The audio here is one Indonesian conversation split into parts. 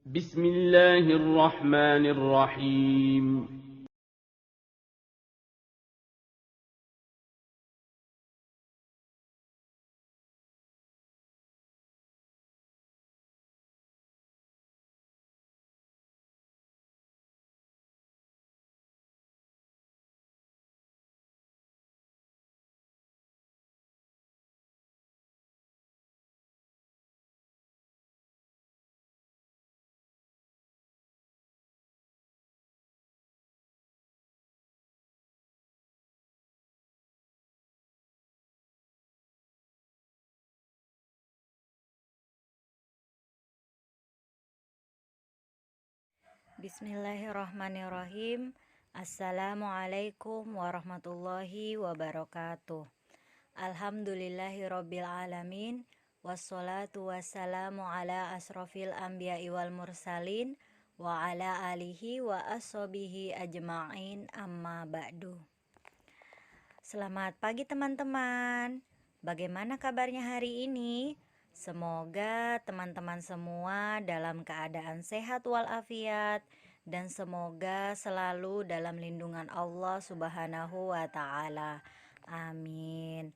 بسم الله الرحمن الرحيم. Bismillahirrahmanirrahim. Assalamualaikum warahmatullahi wabarakatuh. Alhamdulillahirabbil alamin. Wassalatu wassalamu ala asrofil anbiya'i wal mursalin wa ala alihi wa ashabihi ajma'in, amma ba'du. Selamat pagi teman-teman. Bagaimana kabarnya hari ini? Semoga teman-teman semua dalam keadaan sehat walafiat dan semoga selalu dalam lindungan Allah Subhanahu wa taala. Amin.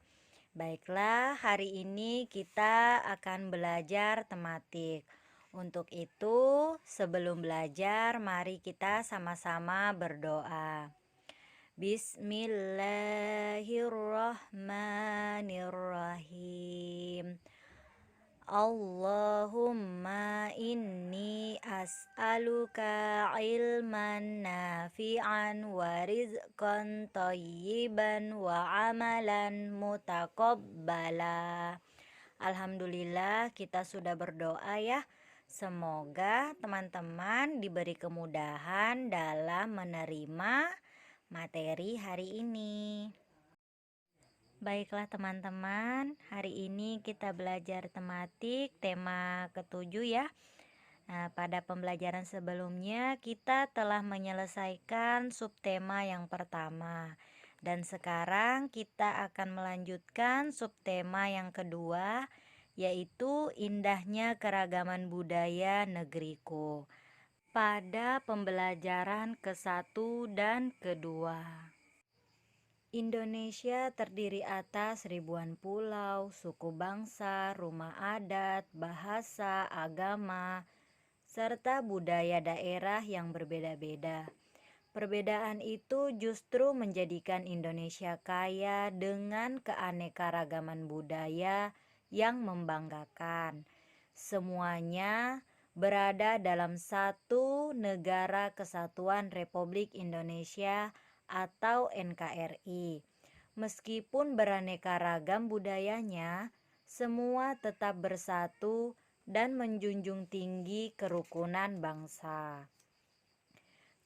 Baiklah, hari ini kita akan belajar tematik. Untuk itu, sebelum belajar, mari kita sama-sama berdoa. Bismillahirrahmanirrahim. Allahumma inni as'aluka ilman nafi'an wa rizqan thayyiban wa amalan mutaqabbala. Alhamdulillah, kita sudah berdoa ya. Semoga teman-teman diberi kemudahan dalam menerima materi hari ini. Baiklah teman-teman, hari ini kita belajar tematik tema ketujuh ya. Nah, pada pembelajaran sebelumnya kita telah menyelesaikan subtema yang pertama. Dan sekarang kita akan melanjutkan subtema yang kedua, yaitu indahnya keragaman budaya negeriku. Pada pembelajaran ke-1 dan kedua. Indonesia terdiri atas ribuan pulau, suku bangsa, rumah adat, bahasa, agama, serta budaya daerah yang berbeda-beda. Perbedaan itu justru menjadikan Indonesia kaya dengan keanekaragaman budaya yang membanggakan. Semuanya berada dalam satu negara kesatuan Republik Indonesia atau NKRI. Meskipun beraneka ragam budayanya, semua tetap bersatu dan menjunjung tinggi kerukunan bangsa.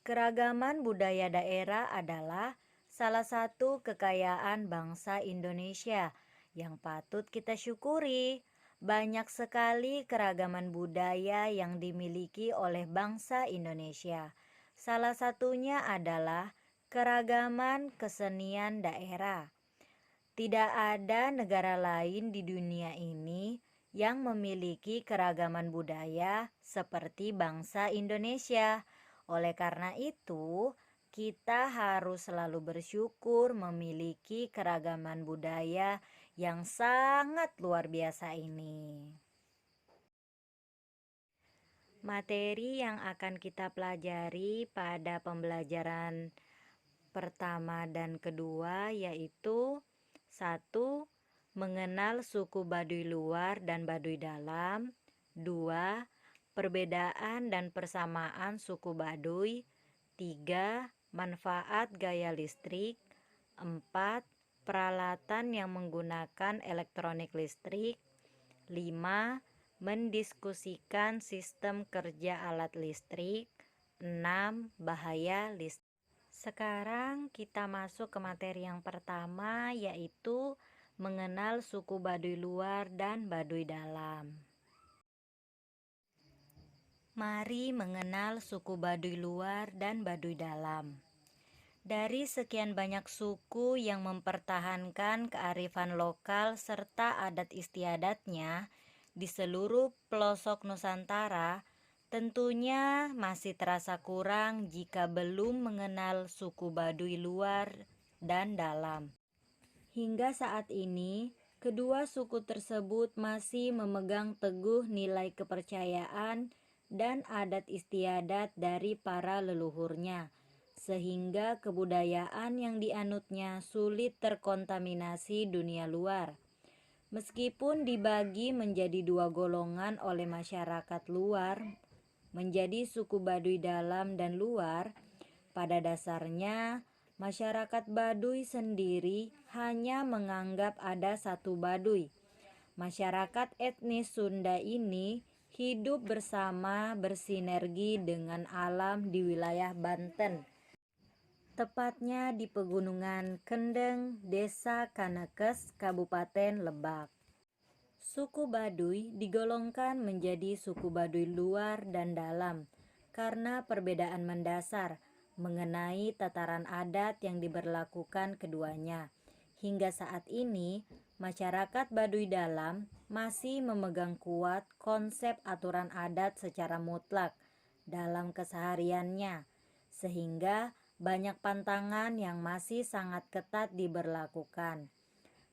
Keragaman budaya daerah adalah salah satu kekayaan bangsa Indonesia yang patut kita syukuri. Banyak sekali keragaman budaya yang dimiliki oleh bangsa Indonesia. Salah satunya adalah keragaman kesenian daerah. Tidak ada negara lain di dunia ini yang memiliki keragaman budaya seperti bangsa Indonesia. Oleh karena itu, kita harus selalu bersyukur memiliki keragaman budaya yang sangat luar biasa ini. Materi yang akan kita pelajari pada pembelajaran pertama dan kedua yaitu 1. Mengenal suku Baduy luar dan Baduy dalam. 2. Perbedaan dan persamaan suku Baduy. 3. Manfaat gaya listrik. 4. Peralatan yang menggunakan elektronik listrik. 5. Mendiskusikan sistem kerja alat listrik. 6. Bahaya listrik. Sekarang kita masuk ke materi yang pertama, yaitu mengenal suku Baduy luar dan Baduy dalam. Mari mengenal suku Baduy luar dan Baduy dalam. Dari sekian banyak suku yang mempertahankan kearifan lokal serta adat istiadatnya di seluruh pelosok Nusantara, Tentunya masih terasa kurang jika belum mengenal suku Baduy luar dan dalam. Hingga saat ini, kedua suku tersebut masih memegang teguh nilai kepercayaan dan adat istiadat dari para leluhurnya, sehingga kebudayaan yang dianutnya sulit terkontaminasi dunia luar. Meskipun dibagi menjadi dua golongan oleh masyarakat luar, menjadi suku Baduy dalam dan luar, pada dasarnya masyarakat Baduy sendiri hanya menganggap ada satu Baduy. Masyarakat etnis Sunda ini hidup bersama bersinergi dengan alam di wilayah Banten, tepatnya di Pegunungan Kendeng, Desa Kanekes, Kabupaten Lebak. Suku Baduy digolongkan menjadi suku Baduy luar dan dalam karena perbedaan mendasar mengenai tataran adat yang diberlakukan keduanya. Hingga saat ini, masyarakat Baduy dalam masih memegang kuat konsep aturan adat secara mutlak dalam kesehariannya, sehingga banyak pantangan yang masih sangat ketat diberlakukan.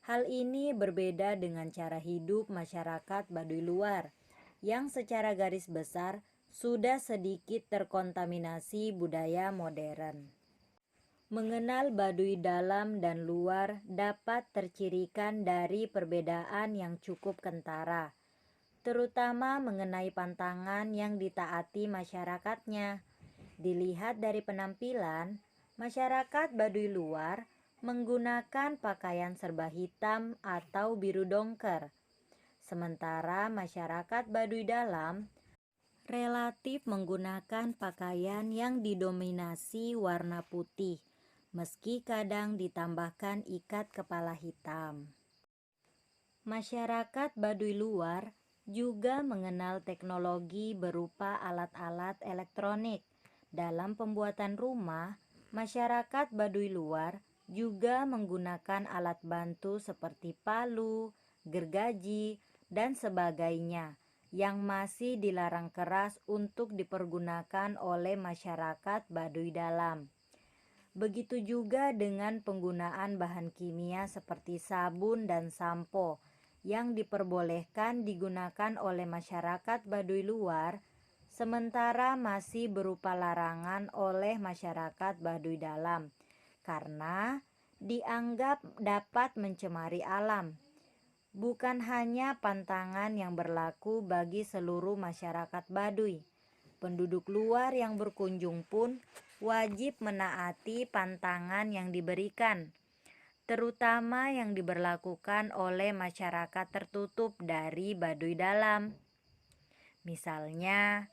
Hal ini berbeda dengan cara hidup masyarakat Baduy luar, yang secara garis besar sudah sedikit terkontaminasi budaya modern. Mengenal Baduy dalam dan luar dapat tercirikan dari perbedaan yang cukup kentara, terutama mengenai pantangan yang ditaati masyarakatnya. Dilihat dari penampilan, masyarakat Baduy luar menggunakan pakaian serba hitam atau biru dongker, sementara masyarakat Baduy dalam relatif menggunakan pakaian yang didominasi warna putih, meski kadang ditambahkan ikat kepala hitam. Masyarakat Baduy luar juga mengenal teknologi berupa alat-alat elektronik. Dalam pembuatan rumah, masyarakat Baduy luar juga menggunakan alat bantu seperti palu, gergaji, dan sebagainya yang masih dilarang keras untuk dipergunakan oleh masyarakat Baduy dalam. Begitu juga dengan penggunaan bahan kimia seperti sabun dan sampo yang diperbolehkan digunakan oleh masyarakat Baduy luar, sementara masih berupa larangan oleh masyarakat Baduy dalam karena dianggap dapat mencemari alam. Bukan hanya pantangan yang berlaku bagi seluruh masyarakat Baduy, penduduk luar yang berkunjung pun wajib menaati pantangan yang diberikan, terutama yang diberlakukan oleh masyarakat tertutup dari Baduy dalam. Misalnya,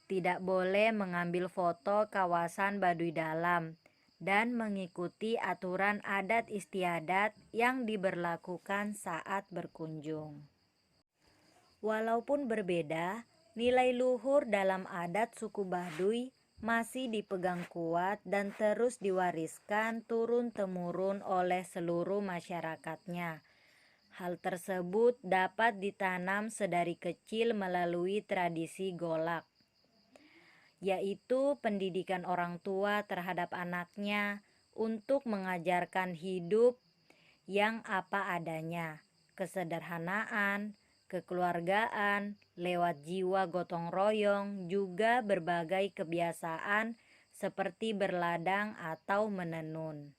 tidak boleh mengambil foto kawasan Baduy dalam dan mengikuti aturan adat istiadat yang diberlakukan saat berkunjung. Walaupun berbeda, nilai luhur dalam adat suku Baduy masih dipegang kuat dan terus diwariskan turun-temurun oleh seluruh masyarakatnya. Hal tersebut dapat ditanam sedari kecil melalui tradisi golak, yaitu pendidikan orang tua terhadap anaknya untuk mengajarkan hidup yang apa adanya, kesederhanaan, kekeluargaan, lewat jiwa gotong royong, juga berbagai kebiasaan seperti berladang atau menenun.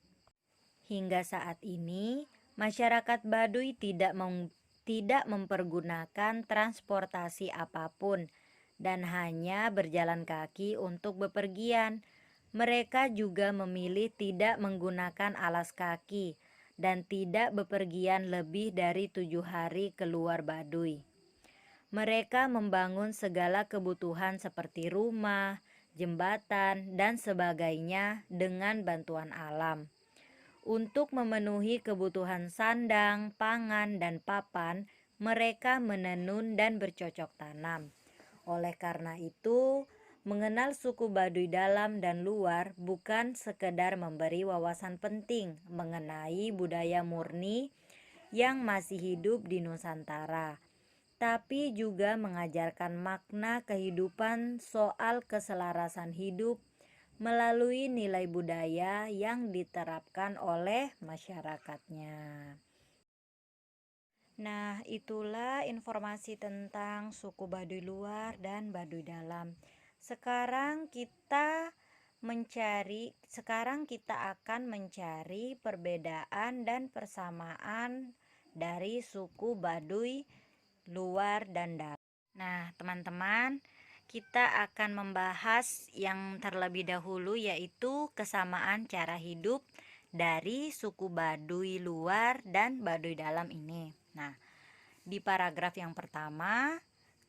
Hingga saat ini, masyarakat Baduy tidak mempergunakan transportasi apapun dan hanya berjalan kaki untuk bepergian. Mereka juga memilih tidak menggunakan alas kaki dan tidak bepergian lebih dari 7 hari keluar Baduy. Mereka membangun segala kebutuhan seperti rumah, jembatan, dan sebagainya dengan bantuan alam. Untuk memenuhi kebutuhan sandang, pangan, dan papan, mereka menenun dan bercocok tanam. Oleh karena itu, mengenal suku Baduy dalam dan luar bukan sekedar memberi wawasan penting mengenai budaya murni yang masih hidup di Nusantara, tapi juga mengajarkan makna kehidupan soal keselarasan hidup melalui nilai budaya yang diterapkan oleh masyarakatnya. Nah, itulah informasi tentang suku Baduy luar dan Baduy dalam. Sekarang kita akan mencari perbedaan dan persamaan dari suku Baduy luar dan dalam. Nah, teman-teman, kita akan membahas yang terlebih dahulu, yaitu kesamaan cara hidup dari suku Baduy luar dan Baduy dalam ini. Nah, di paragraf yang pertama,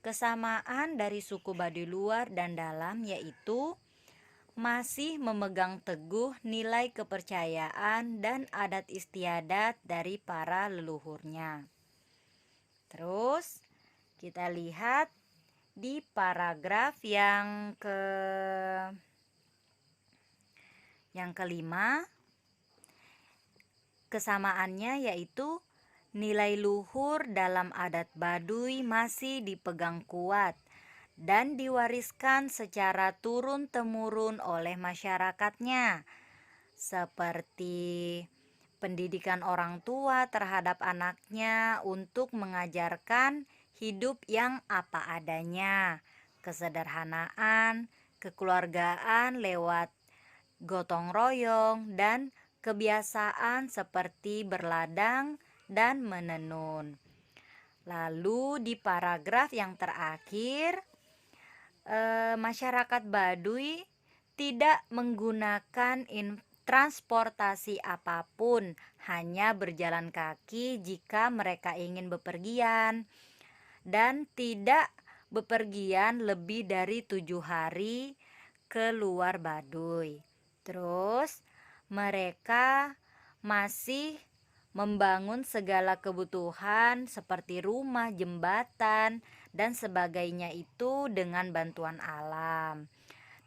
kesamaan dari suku Baduy luar dan dalam yaitu masih memegang teguh nilai kepercayaan dan adat istiadat dari para leluhurnya. Terus kita lihat di paragraf yang kelima, kesamaannya yaitu nilai luhur dalam adat Baduy masih dipegang kuat dan diwariskan secara turun-temurun oleh masyarakatnya, seperti pendidikan orang tua terhadap anaknya untuk mengajarkan hidup yang apa adanya, kesederhanaan, kekeluargaan lewat gotong royong, dan kebiasaan seperti berladang dan menenun. Lalu di paragraf yang terakhir, masyarakat Baduy tidak menggunakan transportasi apapun, hanya berjalan kaki jika mereka ingin bepergian, dan tidak bepergian lebih dari 7 hari ke luar Baduy. Terus mereka masih membangun segala kebutuhan seperti rumah, jembatan, dan sebagainya itu dengan bantuan alam.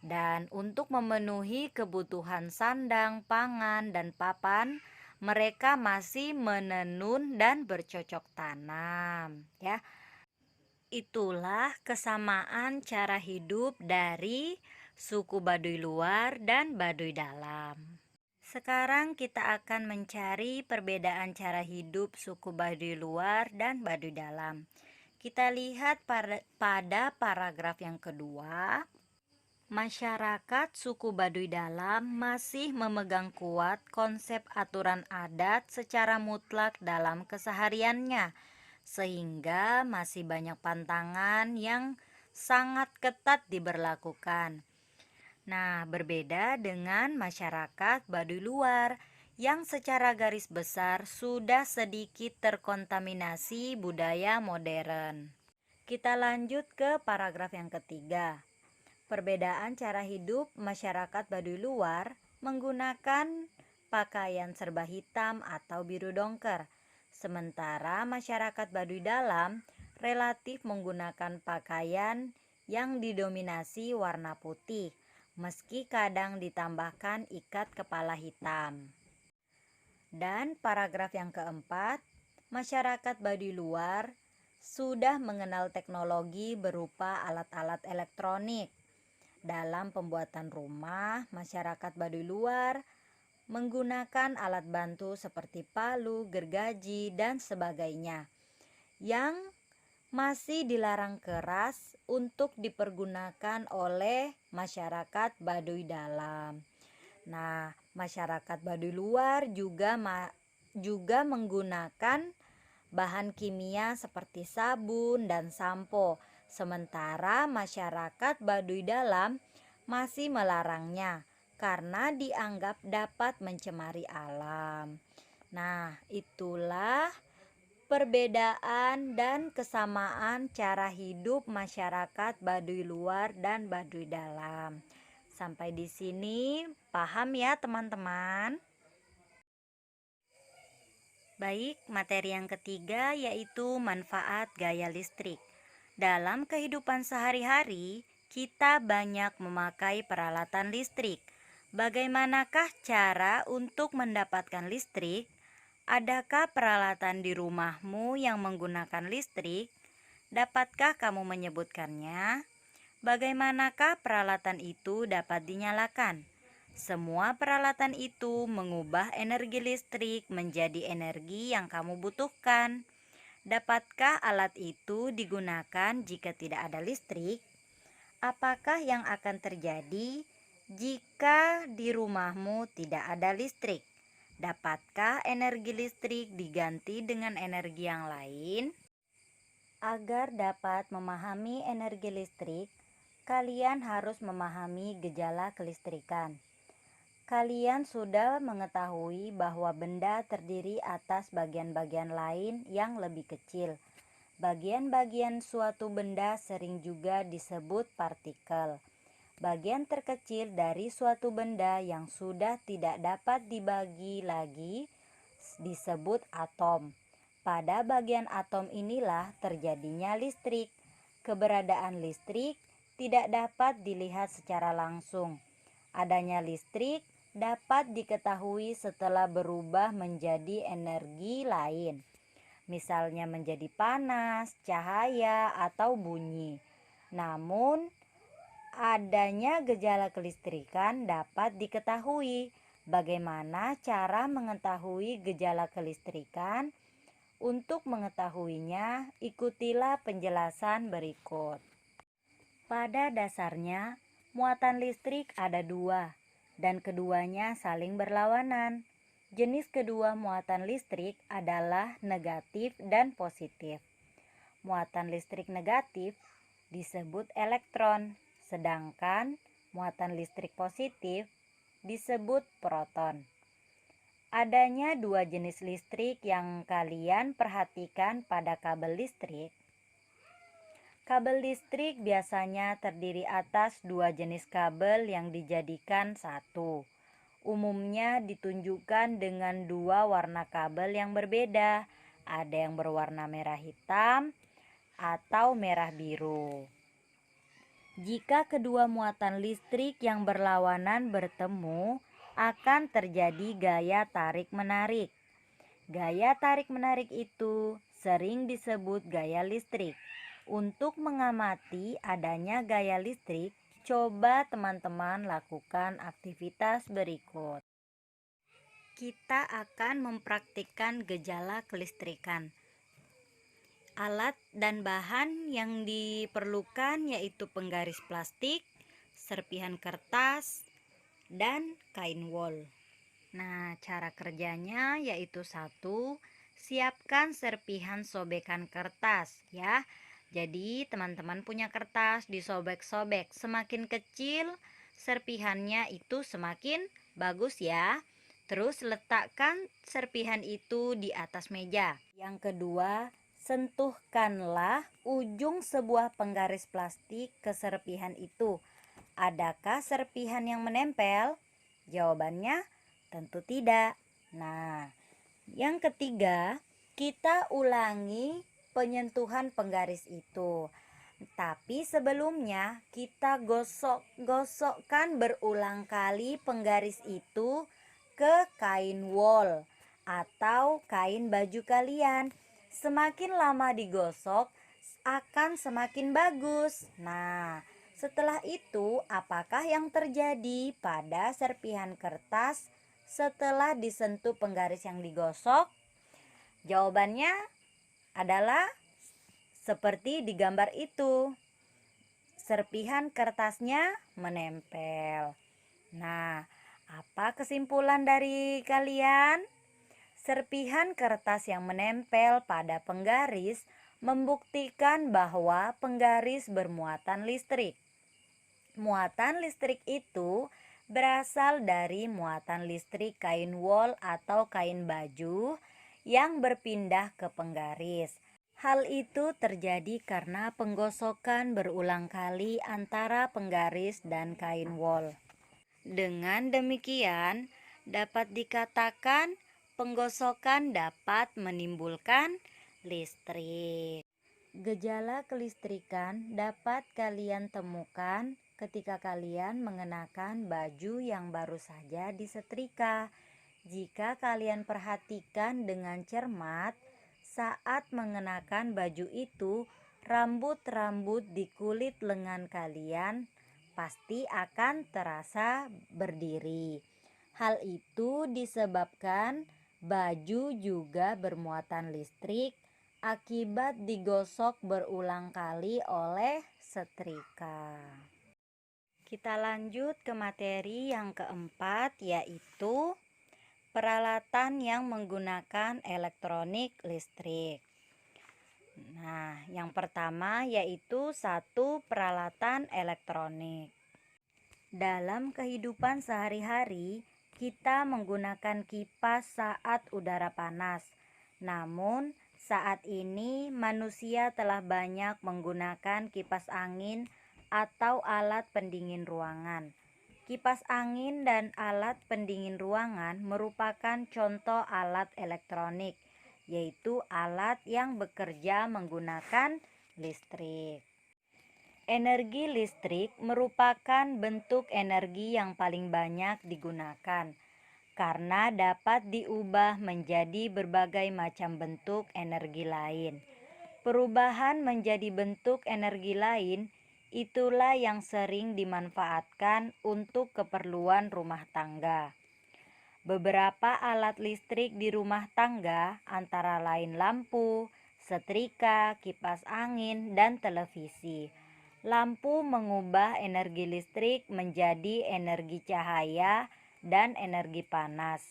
Dan untuk memenuhi kebutuhan sandang, pangan, dan papan, mereka masih menenun dan bercocok tanam, ya. Itulah kesamaan cara hidup dari suku Baduy luar dan Baduy dalam. Sekarang kita akan mencari perbedaan cara hidup suku Baduy luar dan Baduy dalam. Kita lihat pada paragraf yang kedua. Masyarakat suku Baduy dalam masih memegang kuat konsep aturan adat secara mutlak dalam kesehariannya, sehingga masih banyak pantangan yang sangat ketat diberlakukan. Nah, berbeda dengan masyarakat Baduy luar yang secara garis besar sudah sedikit terkontaminasi budaya modern. Kita lanjut ke paragraf yang ketiga. Perbedaan cara hidup masyarakat Baduy luar menggunakan pakaian serba hitam atau biru dongker, sementara masyarakat Baduy dalam relatif menggunakan pakaian yang didominasi warna putih, meski kadang ditambahkan ikat kepala hitam. Dan paragraf yang keempat, masyarakat Baduy luar sudah mengenal teknologi berupa alat-alat elektronik. Dalam pembuatan rumah, masyarakat Baduy luar menggunakan alat bantu seperti palu, gergaji, dan sebagainya yang masih dilarang keras untuk dipergunakan oleh masyarakat Baduy dalam. Nah, masyarakat Baduy luar juga menggunakan bahan kimia seperti sabun dan sampo, sementara masyarakat Baduy dalam masih melarangnya karena dianggap dapat mencemari alam. Nah, itulah perbedaan dan kesamaan cara hidup masyarakat Baduy luar dan Baduy dalam. Sampai di sini paham ya teman-teman? Baik, materi yang ketiga yaitu manfaat gaya listrik. Dalam kehidupan sehari-hari, kita banyak memakai peralatan listrik. Bagaimanakah cara untuk mendapatkan listrik? Adakah peralatan di rumahmu yang menggunakan listrik? Dapatkah kamu menyebutkannya? Bagaimanakah peralatan itu dapat dinyalakan? Semua peralatan itu mengubah energi listrik menjadi energi yang kamu butuhkan. Dapatkah alat itu digunakan jika tidak ada listrik? Apakah yang akan terjadi jika di rumahmu tidak ada listrik? Dapatkah energi listrik diganti dengan energi yang lain? Agar dapat memahami energi listrik, kalian harus memahami gejala kelistrikan. Kalian sudah mengetahui bahwa benda terdiri atas bagian-bagian lain yang lebih kecil. Bagian-bagian suatu benda sering juga disebut partikel. Bagian terkecil dari suatu benda yang sudah tidak dapat dibagi lagi disebut atom. Pada bagian atom inilah terjadinya listrik. Keberadaan listrik tidak dapat dilihat secara langsung. Adanya listrik dapat diketahui setelah berubah menjadi energi lain, misalnya menjadi panas, cahaya, atau bunyi. Namun, adanya gejala kelistrikan dapat diketahui. Bagaimana cara mengetahui gejala kelistrikan? Untuk mengetahuinya, ikutilah penjelasan berikut. Pada dasarnya, muatan listrik ada dua, dan keduanya saling berlawanan. Jenis kedua muatan listrik adalah negatif dan positif. Muatan listrik negatif disebut elektron, sedangkan muatan listrik positif disebut proton. Adanya dua jenis listrik yang kalian perhatikan pada kabel listrik. Kabel listrik biasanya terdiri atas dua jenis kabel yang dijadikan satu. Umumnya ditunjukkan dengan dua warna kabel yang berbeda. Ada yang berwarna merah hitam atau merah biru. Jika kedua muatan listrik yang berlawanan bertemu, akan terjadi gaya tarik-menarik. Gaya tarik-menarik itu sering disebut gaya listrik. Untuk mengamati adanya gaya listrik, coba teman-teman lakukan aktivitas berikut. Kita akan mempraktikkan gejala kelistrikan. Alat dan bahan yang diperlukan yaitu penggaris plastik, serpihan kertas, dan kain wol. Nah, cara kerjanya yaitu satu, siapkan serpihan sobekan kertas ya. Jadi teman-teman punya kertas, disobek-sobek. Semakin kecil serpihannya itu semakin bagus ya. Terus letakkan serpihan itu di atas meja. Yang kedua, sentuhkanlah ujung sebuah penggaris plastik ke serpihan itu. Adakah serpihan yang menempel? Jawabannya tentu tidak. Nah, yang ketiga, kita ulangi penyentuhan penggaris itu. Tapi sebelumnya kita gosok-gosokkan berulang kali penggaris itu ke kain wol atau kain baju kalian. Semakin lama digosok akan semakin bagus. Nah, setelah itu apakah yang terjadi pada serpihan kertas setelah disentuh penggaris yang digosok? Jawabannya adalah seperti di gambar itu. Serpihan kertasnya menempel. Nah, apa kesimpulan dari kalian? Serpihan kertas yang menempel pada penggaris membuktikan bahwa penggaris bermuatan listrik. Muatan listrik itu berasal dari muatan listrik kain wol atau kain baju yang berpindah ke penggaris. Hal itu terjadi karena penggosokan berulang kali antara penggaris dan kain wol. Dengan demikian, dapat dikatakan penggosokan dapat menimbulkan listrik. Gejala kelistrikan dapat kalian temukan ketika kalian mengenakan baju yang baru saja disetrika. Jika kalian perhatikan dengan cermat, saat mengenakan baju itu rambut-rambut di kulit lengan kalian pasti akan terasa berdiri. Hal itu disebabkan baju juga bermuatan listrik akibat digosok berulang kali oleh setrika. Kita lanjut ke materi yang keempat, yaitu peralatan yang menggunakan elektronik listrik. Nah, yang pertama yaitu satu peralatan elektronik. Dalam kehidupan sehari-hari, kita menggunakan kipas saat udara panas. Namun, saat ini manusia telah banyak menggunakan kipas angin atau alat pendingin ruangan. Kipas angin dan alat pendingin ruangan merupakan contoh alat elektronik, yaitu alat yang bekerja menggunakan listrik. Energi listrik merupakan bentuk energi yang paling banyak digunakan karena dapat diubah menjadi berbagai macam bentuk energi lain. Perubahan menjadi bentuk energi lain itulah yang sering dimanfaatkan untuk keperluan rumah tangga. Beberapa alat listrik di rumah tangga antara lain lampu, setrika, kipas angin, dan televisi. Lampu mengubah energi listrik menjadi energi cahaya dan energi panas.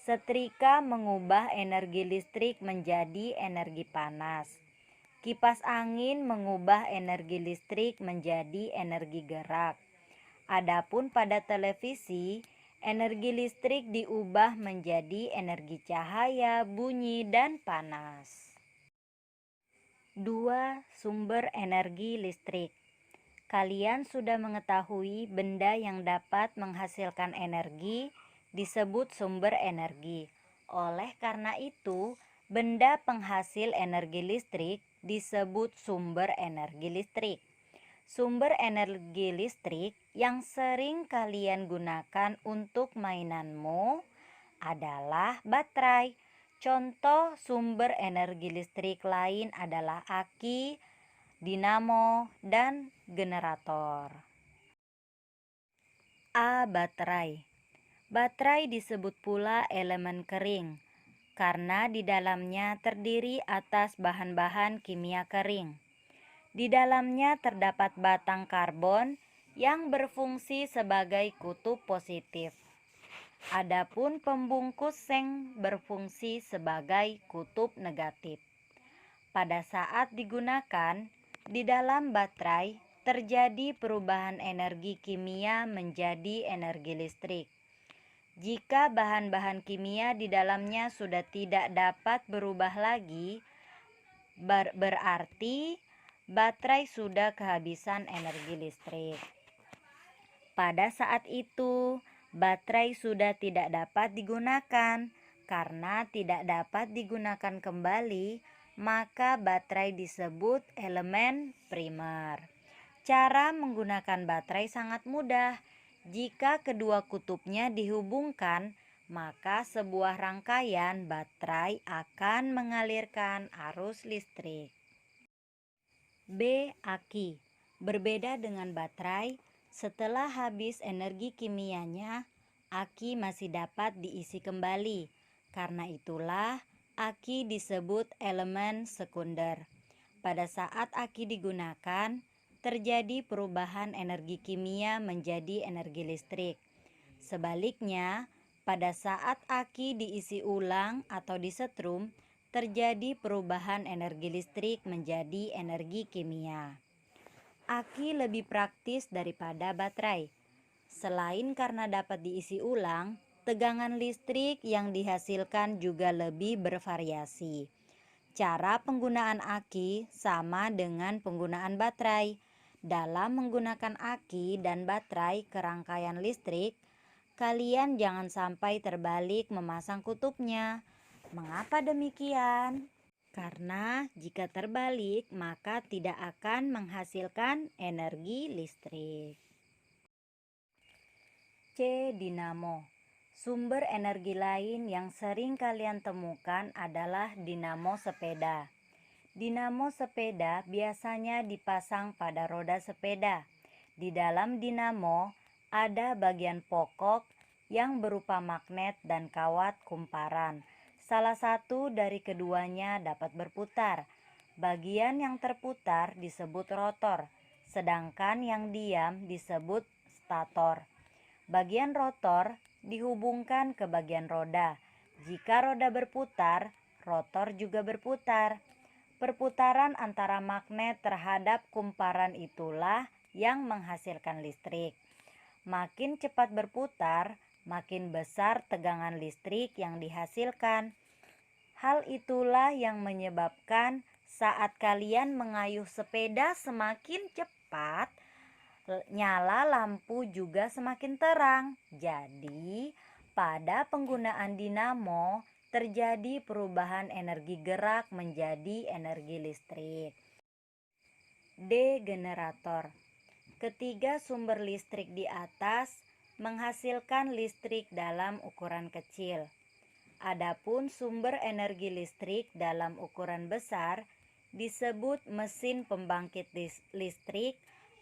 Setrika mengubah energi listrik menjadi energi panas. Kipas angin mengubah energi listrik menjadi energi gerak. Adapun pada televisi, energi listrik diubah menjadi energi cahaya, bunyi, dan panas. 2. Sumber energi listrik. Kalian sudah mengetahui benda yang dapat menghasilkan energi disebut sumber energi. Oleh karena itu, benda penghasil energi listrik disebut sumber energi listrik. Sumber energi listrik yang sering kalian gunakan untuk mainanmu adalah baterai. Contoh sumber energi listrik lain adalah aki, dinamo, dan generator. A. Baterai. Baterai disebut pula elemen kering karena di dalamnya terdiri atas bahan-bahan kimia kering. Di dalamnya terdapat batang karbon yang berfungsi sebagai kutub positif. Adapun pembungkus seng berfungsi sebagai kutub negatif. Pada saat digunakan, di dalam baterai terjadi perubahan energi kimia menjadi energi listrik. Jika bahan-bahan kimia di dalamnya sudah tidak dapat berubah lagi, berarti baterai sudah kehabisan energi listrik. Pada saat itu, baterai sudah tidak dapat digunakan. Karena tidak dapat digunakan kembali, maka baterai disebut elemen primer. Cara menggunakan baterai sangat mudah. Jika kedua kutubnya dihubungkan, maka sebuah rangkaian baterai akan mengalirkan arus listrik. B. Aki. Berbeda dengan baterai, setelah habis energi kimianya, aki masih dapat diisi kembali. Karena itulah aki disebut elemen sekunder. Pada saat aki digunakan, terjadi perubahan energi kimia menjadi energi listrik. Sebaliknya, pada saat aki diisi ulang atau disetrum, terjadi perubahan energi listrik menjadi energi kimia. Aki lebih praktis daripada baterai. Selain karena dapat diisi ulang, tegangan listrik yang dihasilkan juga lebih bervariasi. Cara penggunaan aki sama dengan penggunaan baterai. Dalam menggunakan aki dan baterai ke rangkaian listrik, kalian jangan sampai terbalik memasang kutubnya. Mengapa demikian? Karena jika terbalik, maka tidak akan menghasilkan energi listrik. C. Dinamo. Sumber energi lain yang sering kalian temukan adalah dinamo sepeda. Dinamo sepeda biasanya dipasang pada roda sepeda. Di dalam dinamo ada bagian pokok yang berupa magnet dan kawat kumparan. Salah satu dari keduanya dapat berputar. Bagian yang terputar disebut rotor, sedangkan yang diam disebut stator. Bagian rotor dihubungkan ke bagian roda. Jika roda berputar, rotor juga berputar. Perputaran antara magnet terhadap kumparan itulah yang menghasilkan listrik. Makin cepat berputar, makin besar tegangan listrik yang dihasilkan. Hal itulah yang menyebabkan saat kalian mengayuh sepeda semakin cepat, nyala lampu juga semakin terang. Jadi, pada penggunaan dinamo terjadi perubahan energi gerak menjadi energi listrik. Generator. Ketiga sumber listrik di atas menghasilkan listrik dalam ukuran kecil. Adapun sumber energi listrik dalam ukuran besar disebut mesin pembangkit listrik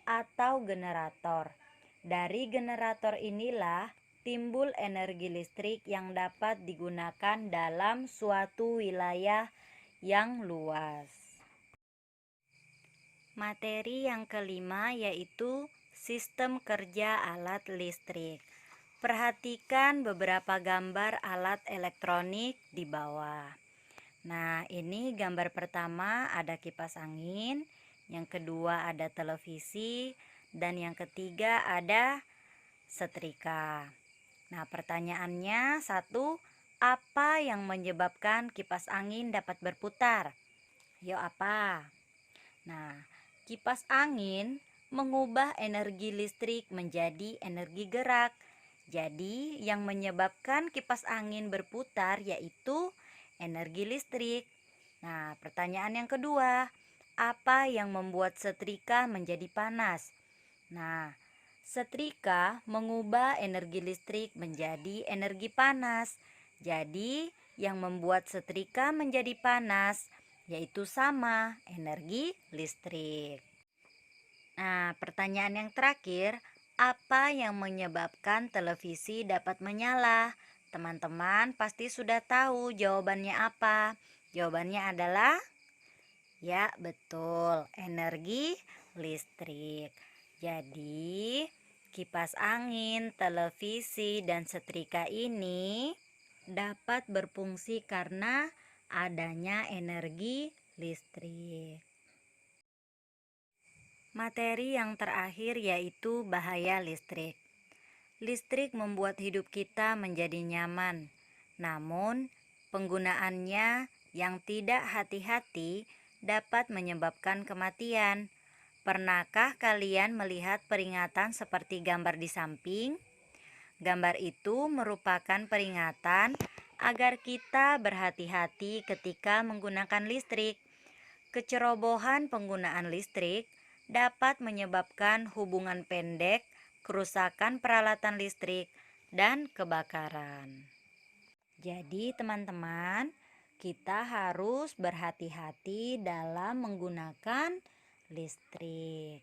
atau generator. Dari generator inilah timbul energi listrik yang dapat digunakan dalam suatu wilayah yang luas. Materi yang kelima yaitu sistem kerja alat listrik. Perhatikan beberapa gambar alat elektronik di bawah. Nah, ini gambar pertama ada kipas angin, yang kedua ada televisi, dan yang ketiga ada setrika. Nah, pertanyaannya satu, apa yang menyebabkan kipas angin dapat berputar? Yuk, apa? Nah, kipas angin mengubah energi listrik menjadi energi gerak. Jadi, yang menyebabkan kipas angin berputar yaitu energi listrik. Nah, pertanyaan yang kedua, apa yang membuat setrika menjadi panas? Nah, setrika mengubah energi listrik menjadi energi panas. Jadi, yang membuat setrika menjadi panas yaitu sama, energi listrik. Nah, pertanyaan yang terakhir, apa yang menyebabkan televisi dapat menyala? Teman-teman pasti sudah tahu jawabannya apa. Jawabannya adalah, ya betul, energi listrik. Jadi, kipas angin, televisi, dan setrika ini dapat berfungsi karena adanya energi listrik. Materi yang terakhir yaitu bahaya listrik. Listrik membuat hidup kita menjadi nyaman, namun penggunaannya yang tidak hati-hati dapat menyebabkan kematian. Pernahkah kalian melihat peringatan seperti gambar di samping? Gambar itu merupakan peringatan agar kita berhati-hati ketika menggunakan listrik. Kecerobohan penggunaan listrik dapat menyebabkan hubungan pendek, kerusakan peralatan listrik, dan kebakaran. Jadi teman-teman, kita harus berhati-hati dalam menggunakan listrik.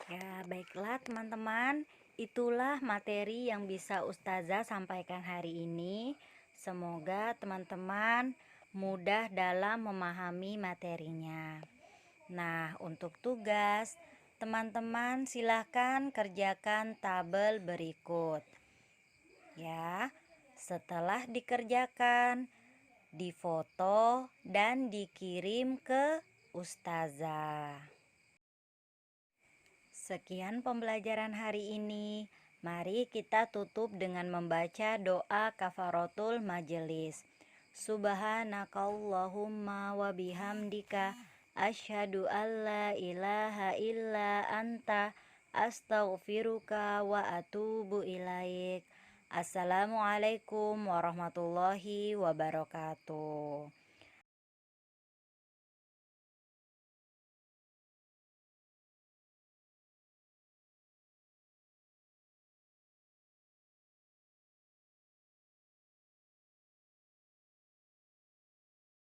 Ya, baiklah teman-teman, itulah materi yang bisa Ustazah sampaikan hari ini. Semoga teman-teman mudah dalam memahami materinya. Nah, untuk tugas, teman-teman silahkan kerjakan tabel berikut. Ya, setelah dikerjakan, difoto dan dikirim ke Ustazah. Sekian pembelajaran hari ini. Mari kita tutup dengan membaca doa kafaratul majelis. Subhanakallahumma wa bihamdika asyhadu alla ilaha illa anta astaghfiruka wa atubu ilaik. Assalamualaikum warahmatullahi wabarakatuh.